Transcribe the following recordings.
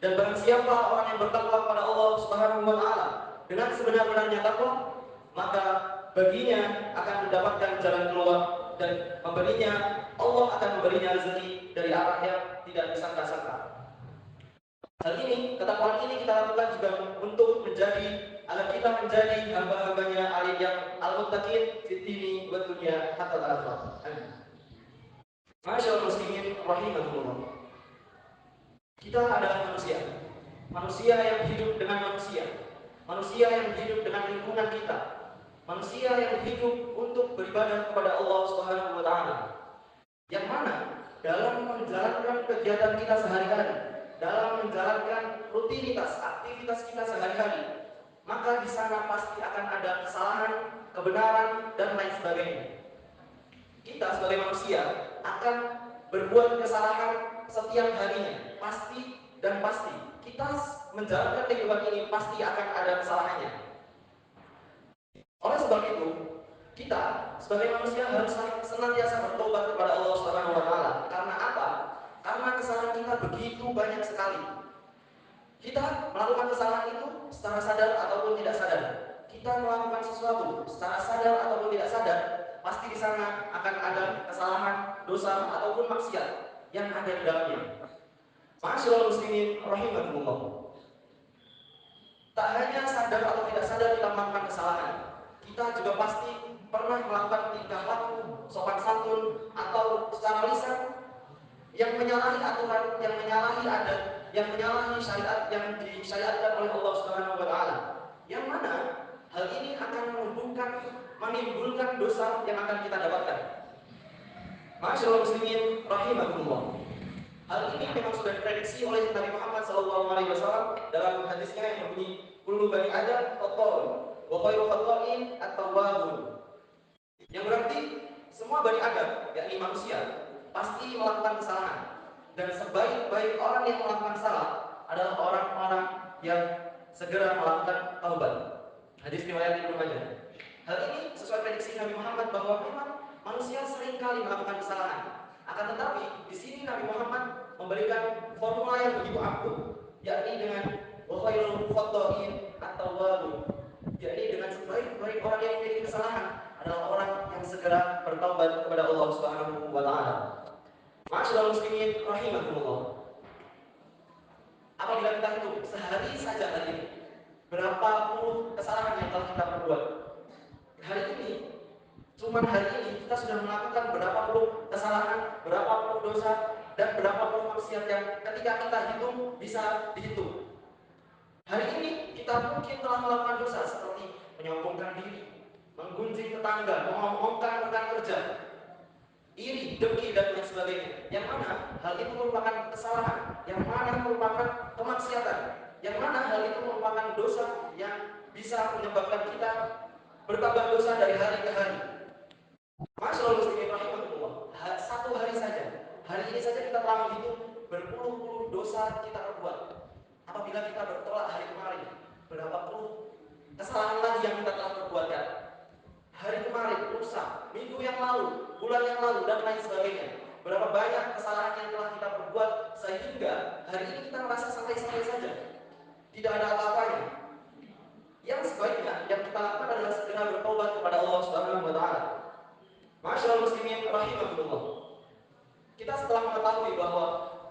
Dan barang siapa orang yang bertakwa kepada Allah Subhanahu wa taala dengan sebenar-benarnya takwa, maka baginya akan mendapatkan jalan keluar dan Allah akan memberinya rezeki dari arah yang tidak disangka-sangka. Hal ini, ketakwaan ini kita lakukan juga untuk agar kita menjadi hamba-hambanya alim yang al-muttaqin fid dini wa dunya hatta al-akhirah. Amin. Masyaallah muslimin rahimakumullah. Kita adalah manusia. Manusia yang hidup dengan manusia. Manusia yang hidup dengan lingkungan kita. Manusia yang hidup untuk beribadah kepada Allah Subhanahu wa taala. Yang mana dalam menjalankan kegiatan kita sehari-hari, dalam menjalankan rutinitas aktivitas kita sehari-hari, maka di sana pasti akan ada kesalahan, kebenaran, dan lain sebagainya. Kita sebagai manusia akan berbuat kesalahan setiap harinya, pasti dan pasti. Kita menjalankan kehidupan ini pasti akan ada kesalahannya. Oleh sebab itu, kita sebagai manusia harus senantiasa bertobat kepada Allah Subhanahu wa taala. Karena apa? Karena kesalahan kita begitu banyak sekali. Kita melakukan kesalahan itu secara sadar ataupun tidak sadar. Kita melakukan sesuatu secara sadar ataupun tidak sadar, pasti di sana akan ada kesalahan, dosa ataupun maksiat yang ada di dalamnya. Masyaallah muslimin rahimakumullah. Tak hanya sadar atau tidak sadar kita melakukan kesalahan, kita juga pasti pernah melakukan tingkah laku, sopan santun, atau secara lisan yang menyalahi aturan, yang menyalahi adat, yang menyalahi syariat yang disyariatkan oleh Allah Subhanahu wa taala. Yang mana hal ini akan menimbulkan dosa yang akan kita dapatkan. Masyaallah muslimin rahimakumullah. Hal ini memang sudah diprediksi oleh Nabi Muhammad SAW dalam hadisnya yang berbunyi kullu bani adam khata'un wa khairu khata'in at-tawwabun. Yang berarti semua bani Adam, yakni manusia, pasti melakukan kesalahan. Dan sebaik-baik orang yang melakukan salah adalah orang-orang yang segera melakukan taubat. Hadis riwayat Ibnu Majah. Hal ini sesuai prediksi Nabi Muhammad bahwa memang manusia seringkali melakukan kesalahan. Akan tetapi di sini Nabi Muhammad memberikan formula yang begitu ampuh, yakni dengan wa khairul khata'in at-tawwabun, yakni dengan sebaik-baik orang yang memiliki kesalahan adalah orang yang segera bertaubat kepada Allah Subhanahu wa taala. Masyaallah muslimin rahimakumullah. Apabila kita hitung sehari saja hari ini, berapa puluh kesalahan yang telah kita perbuat? Hari ini, cuma hari ini kita sudah melakukan berapa puluh kesalahan, berapa puluh dosa, dan berapa puluh maksiat yang ketika kita hitung bisa dihitung. Hari ini kita mungkin telah melakukan dosa seperti menyombongkan diri, menggunjing tetangga, mengomongkan rekan kerja, iri, dengki, dan lain sebagainya. Yang mana hal itu merupakan kesalahan, yang mana merupakan kemaksiatan, yang mana hal itu merupakan dosa yang bisa menyebabkan kita bertambah dosa dari hari ke hari. Masyaallah muslimin rahimakumullah. Satu hari saja, hari ini saja kita telah menghitung berpuluh-puluh dosa kita perbuat. Apabila kita bertolak hari kemarin, berapa puluh kesalahan lagi yang kita telah perbuatkan. Hari kemarin, lusa, minggu yang lalu, bulan yang lalu, dan lain sebagainya. Berapa banyak kesalahan yang telah kita perbuat sehingga hari ini kita merasa santai-santai saja, tidak ada apa-apanya. Yang sebaiknya yang kita lakukan adalah segera bertobat kepada Allah Subhanahu wa taala. Masyaallah muslimin rahimakumullah. Kita setelah mengetahui bahwa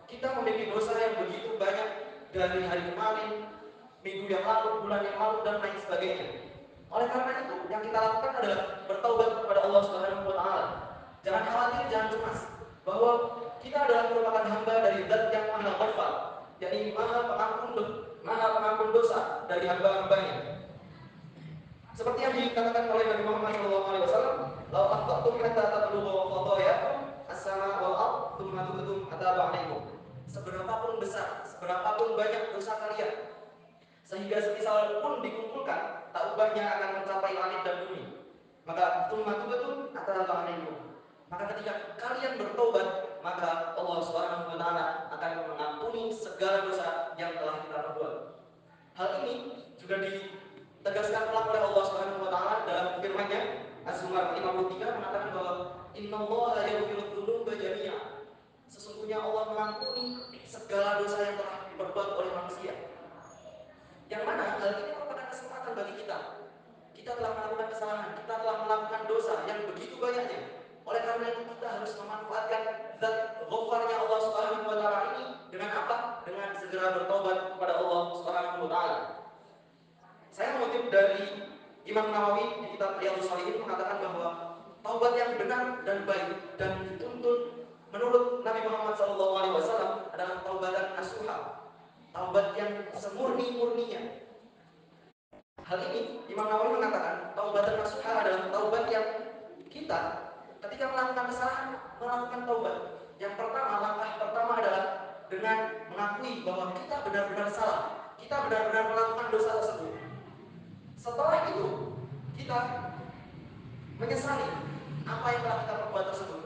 kita memiliki dosa yang begitu banyak dari hari kemarin, minggu yang lalu, bulan yang lalu, dan lain sebagainya. Oleh karena itu, yang kita lakukan adalah bertaubat kepada Allah Subhanahu wa taala. Jangan khawatir, jangan cemas bahwa kita adalah merupakan hamba dari Zat yang Maha Ghafar, yakni Maha Pengampun dosa dari hamba-hambanya. Seperti yang dikatakan oleh Nabi Muhammad SAW, "Lau aqtum hatta tablughu khatayakum as-sama wal ard, tsumma tubtum ataba 'alaikum." Seberapapun besar, seberapapun banyak dosa kalian, sehingga semisal pun dikumpulkan, tak ubahnya akan mencapai langit dan bumi. Maka tsumma tubtum ataba 'alaikum. Maka ketika kalian bertobat, maka Allah Subhanahu wa taala akan mengampuni segala dosa yang telah kita perbuat. Hal ini juga ditegaskan ulang oleh Allah Subhanahu wa taala dalam firman-Nya Az-Zumar 53 mengatakan bahwa innallaha yaghfiru dzunuba jami'a. Sesungguhnya Allah mengampuni segala dosa yang telah diperbuat oleh segera bertobat kepada Allah Subhanahu wa taala. Saya mengutip dari Imam Nawawi di kitab Riyadhus Shalihin mengatakan bahwa taubat yang benar dan baik dan dituntut menurut Nabi Muhammad SAW adalah taubatan nasuha, taubat yang semurni-murninya. Hal ini Imam Nawawi mengatakan taubatan nasuha adalah taubat yang kita ketika melakukan kesalahan melakukan taubat. Yang pertama, langkah pertama adalah dengan mengakui bahwa kita benar-benar salah, kita benar-benar melakukan dosa tersebut. Setelah itu kita menyesali apa yang telah kita perbuat tersebut.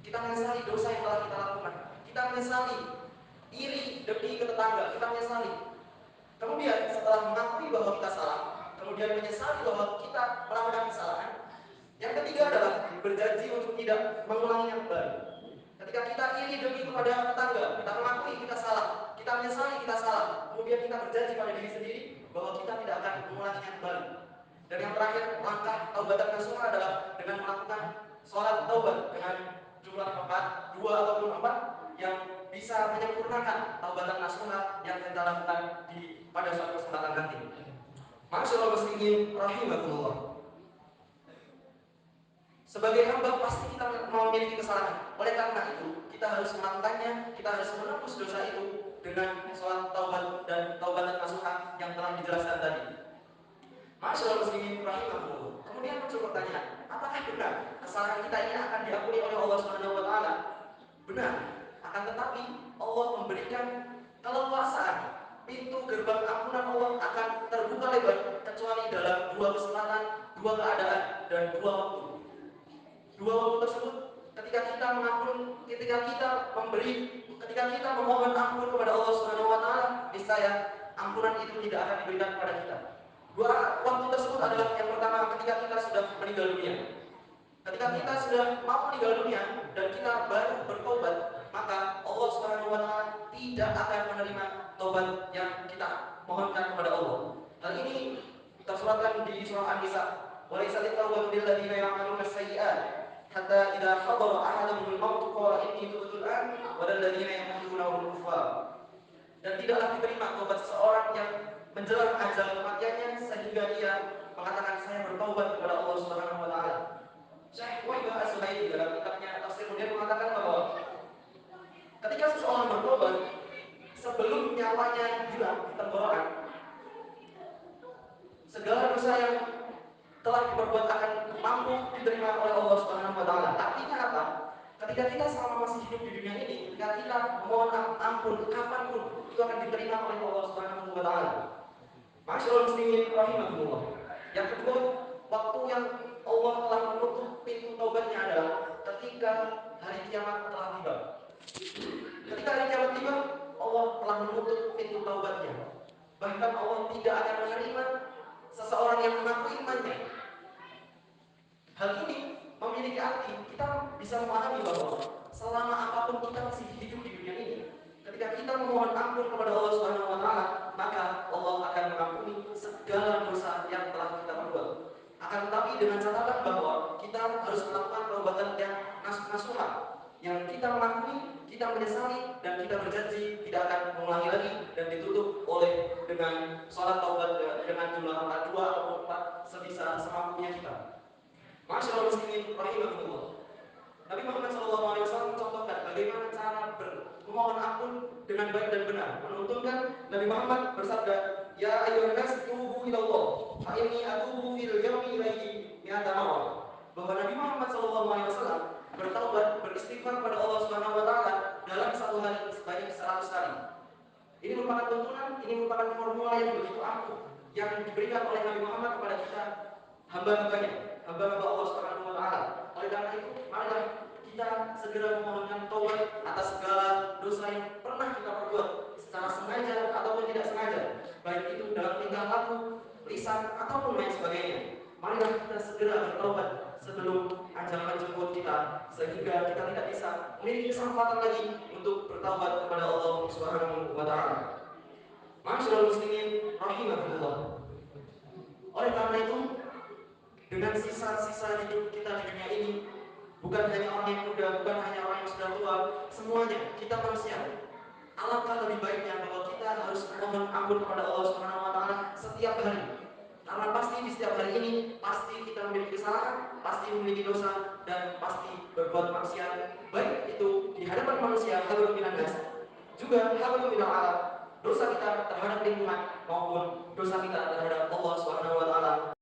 Kita menyesali dosa yang telah kita lakukan. Kita menyesali iri dengki ke tetangga. Kita menyesali. Kemudian setelah mengakui bahwa kita salah, kemudian menyesali bahwa kita melakukan kesalahan, yang ketiga adalah berjanji untuk tidak mengulanginya kembali. Ketika kita iri dengki kepada tetangga, kita mengakui kita salah, kita menyesali kita salah, kemudian kita berjanji pada diri sendiri bahwa kita tidak akan mengulanginya kembali. Dan yang terakhir, langkah taubatan nasuha adalah dengan melakukan sholat taubat dengan jumlah rakaat 2 ataupun 4 yang bisa menyempurnakan taubatan nasuha yang kita lakukan pada suatu kesempatan nanti. Masyaallah muslimin rahimakumullah. Sebagai hamba pasti kita memiliki kesalahan. Oleh karena itu, kita harus melakukannya, kita harus menembus dosa itu dengan sholat taubat dan taubatan nasuha yang telah dijelaskan tadi. Masyaallah muslimin rahimakumullah. Kemudian muncul pertanyaan, apakah benar kesalahan kita ini akan diampuni oleh Allah Subhanahu wa taala? Benar. Akan tetapi Allah memberikan keleluasaan, pintu gerbang ampunan Allah akan terbuka lebar kecuali dalam 2 kesempatan, 2 keadaan dan 2 waktu. 2 waktu tersebut ketika kita mengampun, ketika kita memohon ampun kepada Allah Subhanahu wa taala, niscaya ampunan itu tidak akan diberikan kepada kita. 2 waktu tersebut adalah yang pertama ketika kita sudah meninggal dunia. Ketika kita sudah mau meninggal dunia dan kita baru bertobat, maka Allah Subhanahu wa taala tidak akan menerima tobat yang kita mohonkan kepada Allah. Hal ini tersuratkan di surah An-Nisa. Wa laysa lit-taubatu lil ladzina ya'maluna as-sayyi'at hatta idza hadara ahaduhumul maut qala inni tubtu al-an wa lil ladzina yamutuna hum kuffar. Dan tidaklah diterima tobat seseorang yang menjelang ajal kematiannya sehingga dia mengatakan saya bertaubat kepada Allah Subhanahu wa taala. Syekh Wahbah Az-Zuhaili dalam kitabnya Tafsir Munir mengatakan bahwa ketika seseorang bertobat sebelum nyawanya hilang di tenggorokan, segala dosa yang telah diperbuat akan mampu diterima oleh Allah Subhanahu wa taala. Artinya apa? Ketika kita selama masih hidup di dunia ini, ketika kita memohon ampun kapanpun, itu akan diterima oleh Allah Subhanahu wa taala. Masyaallah muslimin rahimakumullah. Yang kedua, waktu yang Allah telah menutup pintu taubatnya adalah ketika hari kiamat telah tiba. Ketika hari kiamat tiba, Allah telah menutup pintu taubatnya. Bahkan Allah tidak akan menerima seseorang yang mengaku imannya. Hal ini memiliki arti kita bisa memahami bahwa selama apapun kita masih hidup di dunia ini, ketika kita memohon ampun kepada Allah Subhanahu wa taala, maka Allah akan mengampuni segala dosa yang telah kita perbuat. Akan tetapi dengan catatan bahwa kita harus melakukan taubatan yang nasuha, yang kita mengakui, kita menyesali dan kita berjanji tidak akan mengulangi lagi dan ditutup oleh dengan sholat taubat dengan jumlah rakaat 2 atau 4 sebisa semampunya kita. Masyaallah muslimin rahimakumullah. Nabi Muhammad SAW mencontohkan bagaimana cara memohon ampun dengan baik dan benar. Menuntunkan Nabi Muhammad bersabda, "Ya ayyuhan nas tubu ila Allah, fa inni atubu fil yawmi ilaihi mi'ata marrah." Bahwa Nabi Muhammad SAW bertaubat, beristighfar kepada Allah Subhanahu wa taala dalam satu hari sebanyak 100 kali. Ini merupakan tuntunan, ini merupakan formula yang begitu ampuh yang diberikan oleh Nabi Muhammad kepada kita hamba-hambanya, hamba-hamba Allah Subhanahu wa taala. Oleh karena itu, marilah kita segera memohonkan taubat atas segala dosa yang pernah kita perbuat secara sengaja ataupun tidak sengaja, baik itu dalam tingkah laku, lisan ataupun lain sebagainya. Marilah kita segera bertaubat sebelum ajal menjemput kita, sehingga kita tidak bisa memiliki kesempatan lagi untuk bertaubat kepada Allah Subhanahu wa taala. Masyaallah muslimin rahimakumullah. Oleh karena itu, dengan sisa-sisa hidup kita di dunia ini, bukan hanya orang yang muda, bukan hanya orang yang sudah tua, semuanya kita manusia. Alangkah lebih baiknya bahwa kita harus mohon ampun kepada Allah Subhanahu wa taala setiap hari. Karena pasti di setiap hari ini pasti kita memiliki kesalahan, pasti memiliki dosa, dan pasti berbuat maksiat, baik itu di hadapan manusia hablum minan nas, juga hablum minal alam, dosa kita terhadap lingkungan maupun dosa kita terhadap Allah Subhanahu wa taala.